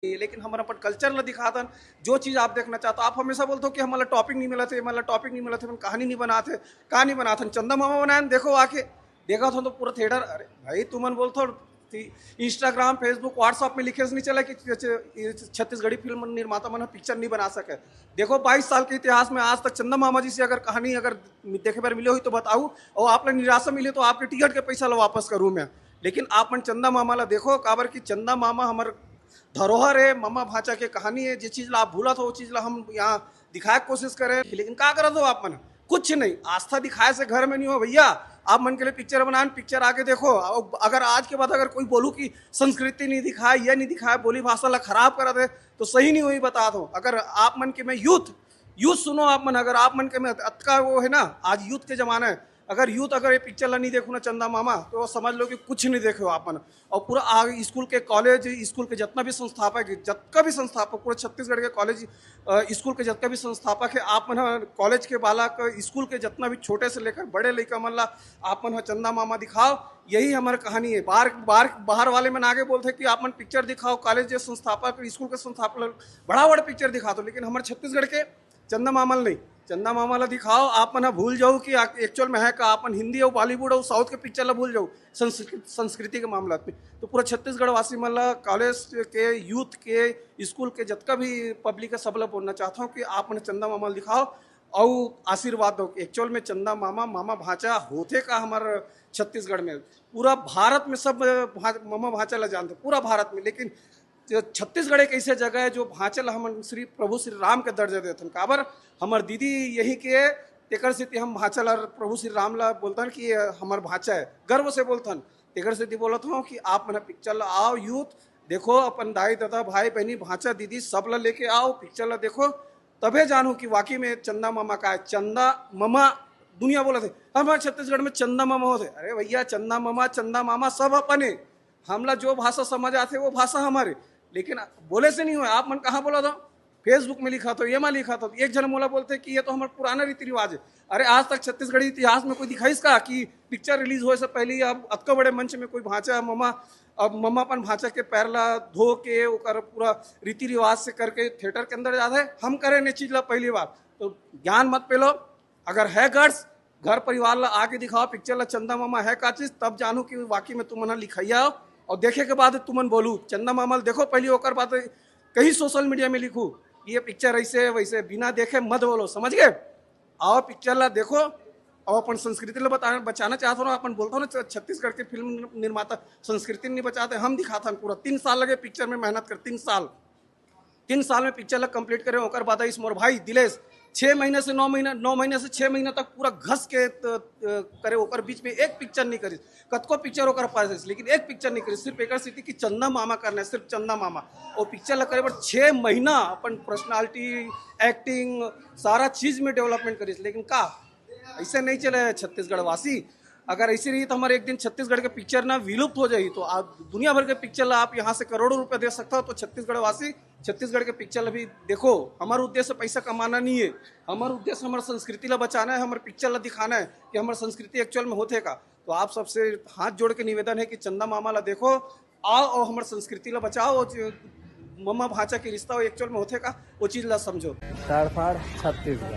लेकिन हमारा अपन कल्चर ला दिखातन जो चीज़ आप देखना चाहते हो। आप हमेशा बोलते हो कि हमारा टॉपिक नहीं मिला थे, हमारा टॉपिक नहीं मिला थे, हम कहानी नहीं बनाते, कहानी बनाते चंदा मामा बनाए देखो आके देखा था तो पूरा थिएटर। अरे भाई तुमन बोलते इंस्टाग्राम फेसबुक व्हाट्सअप में लिखे से नहीं चला कि छत्तीसगढ़ी फिल्म निर्माता मन पिक्चर नहीं बना सके। देखो 22 साल के इतिहास में आज तक चंदा मामा जी से अगर कहानी अगर देखे बार मिले हुई तो बताऊँ, और आप लोग निराशा मिले तो आपके टिकट के पैसा लो वापस करूँ मैं। लेकिन आप मन चंदा मामा ला देखो काबर की चंदा मामा हमारे धरोहर है, मम्मा भाचा के कहानी है। जिस चीज ला आप भूला था वो चीज ला हम यहाँ दिखाए कोशिश करें, लेकिन क्या कर दो आप मन कुछ नहीं। आस्था दिखाए से घर में नहीं हो भैया। आप मन के लिए पिक्चर बनाए, पिक्चर आके देखो। अगर आज के बाद अगर कोई बोलू कि संस्कृति नहीं दिखाए, यह नहीं दिखाए, बोली भाषा ला खराब करा दे तो सही नहीं हुई बता दो। अगर आप मन के में यूथ यूथ सुनो आप मन, अगर आप मन के में अतका वो है ना, आज यूथ के जमाना है। अगर यूथ अगर ये पिक्चर ला नहीं देखो ना चंदा मामा तो समझ लो कि कुछ नहीं देखे हो आप मन। और पूरा आगे स्कूल के कॉलेज स्कूल के जितना भी संस्थापक जितना भी संस्थापक पूरे छत्तीसगढ़ के कॉलेज स्कूल के जितना भी संस्थापक है आप मन कॉलेज के बालक स्कूल के जितना भी छोटे से लेकर बड़े लड़का मन ला आप मन चंदा मामा दिखाओ। यही हमारी कहानी है। बाहर वाले मन आगे बोलते कि आप मन पिक्चर दिखाओ, कॉलेज के संस्थापक स्कूल के संस्थापक बड़ा बड़ा पिक्चर दिखा दो, लेकिन हमारे छत्तीसगढ़ के चंदा मामल नहीं। चंदा मामा ला दिखाओ। आप मन भूल जाओ कि एक्चुअल में है का। अपन हिंदी और बॉलीवुड और साउथ के पिक्चर ला भूल जाओ संस्कृति के मामला में। तो पूरा छत्तीसगढ़ वासी मन ला कॉलेज के यूथ के स्कूल के जितना भी पब्लिक है सब ला बोलना चाहता हूँ कि आप मन चंदा मामा दिखाओ और आशीर्वाद दो। एक्चुअल में चंदा मामा मामा भाचा होते का हमारे छत्तीसगढ़ में पूरा भारत में सब मामा भाचा ला जानते पूरा भारत में। लेकिन छत्तीसगढ़ एक ऐसे जगह है जो भांचल हम श्री प्रभु श्री राम के दर्जा देते काबर हमार दीदी यही के तेकर से हम भांचल और प्रभु श्री राम ला बोलतन कि हमार भांचा है, गर्व से बोलतन। तेकर से बोलत हूँ कि आप मन पिक्चर ला आओ, यूथ देखो, अपन दाई दादा भाई बहनी भांचा दीदी सब ला लेके आओ, पिक्चर ला देखो, तबे जानू कि वाकई में चंदा मामा का है। चंदा मामा दुनिया बोला थे हमारे छत्तीसगढ़ में चंदा मामा होते। अरे भैया चंदा मामा सब अपने हमला जो भाषा समझ आते वो भाषा हमारे, लेकिन बोले से नहीं हुआ। आप मन कहाँ बोला था? फेसबुक में लिखा था, ये में लिखा था। एक जन मोला बोलते कि ये तो हमारा पुराना रीति रिवाज है। अरे आज तक छत्तीसगढ़ी इतिहास में कोई दिखाई इसका कि पिक्चर रिलीज होने से पहले अब अतका बड़े मंच में कोई भांचा मम्मा अब मम्मा अपन भांचा के पैर ला धो के ओकर पूरा रीति रिवाज से करके थिएटर के अंदर जाते हम करे ने चीज ला पहली बार। तो ज्ञान मत पेलो। अगर है गर्स घर परिवार ला आके दिखाओ पिक्चर ला चंदा मामा है का चीज, तब जानू कि वाकई में तुम लिखाइया और देखे के बाद तुमन बोलू चंदा मामा देखो पहले होकर बात कहीं सोशल मीडिया में लिखू ये पिक्चर ऐसे वैसे बिना देखे मत बोलो, समझ गए? आओ पिक्चर ला देखो और अपन संस्कृति ला बचाना चाहते हो ना। अपन बोलते हो ना छत्तीसगढ़ के फिल्म निर्माता संस्कृति नहीं बचाते, हम दिखाते हैं। पूरा 3 साल लगे पिक्चर में मेहनत कर, 3 साल में पिक्चर ला कंप्लीट करे। ओकर बाद इस मोर भाई दिलेश 6 महीने से 9 महीने से 6 महीने तक पूरा घस के करे। ओकर बीच में एक पिक्चर नहीं करी, कतको पिक्चर ओकर पास, लेकिन एक पिक्चर नहीं करी। सिर्फ एक स्थिति कि चंदा मामा करना है, सिर्फ चंदा मामा। और पिक्चर ला करे पर 6 महीना अपन पर्सनालिटी एक्टिंग सारा चीज में डेवलपमेंट करी। लेकिन का ऐसे नहीं चले छत्तीसगढ़ वासी। अगर ऐसी रही तो हमारे एक दिन छत्तीसगढ़ के पिक्चर ना विलुप्त हो जाएगी। तो आप दुनिया भर के पिक्चर ला आप यहाँ से करोड़ों रुपए दे सकता हो। तो छत्तीसगढ़ वासी छत्तीसगढ़ के पिक्चर अभी देखो। हमारा उद्देश्य पैसा कमाना नहीं है, हमारा उद्देश्य हमारी संस्कृति ला बचाना है, हमारे पिक्चर ला दिखाना है कि हमारी संस्कृति एक्चुअल में होते का। तो आप सबसे हाथ जोड़ के निवेदन है कि चंदा मामा ला देखो आओ और हमारी संस्कृति ला बचाओ। मम्मा भाचा के रिश्ता एक्चुअल में होते का वो चीज ला समझो। ताड़फाड़ छत्तीसगढ़।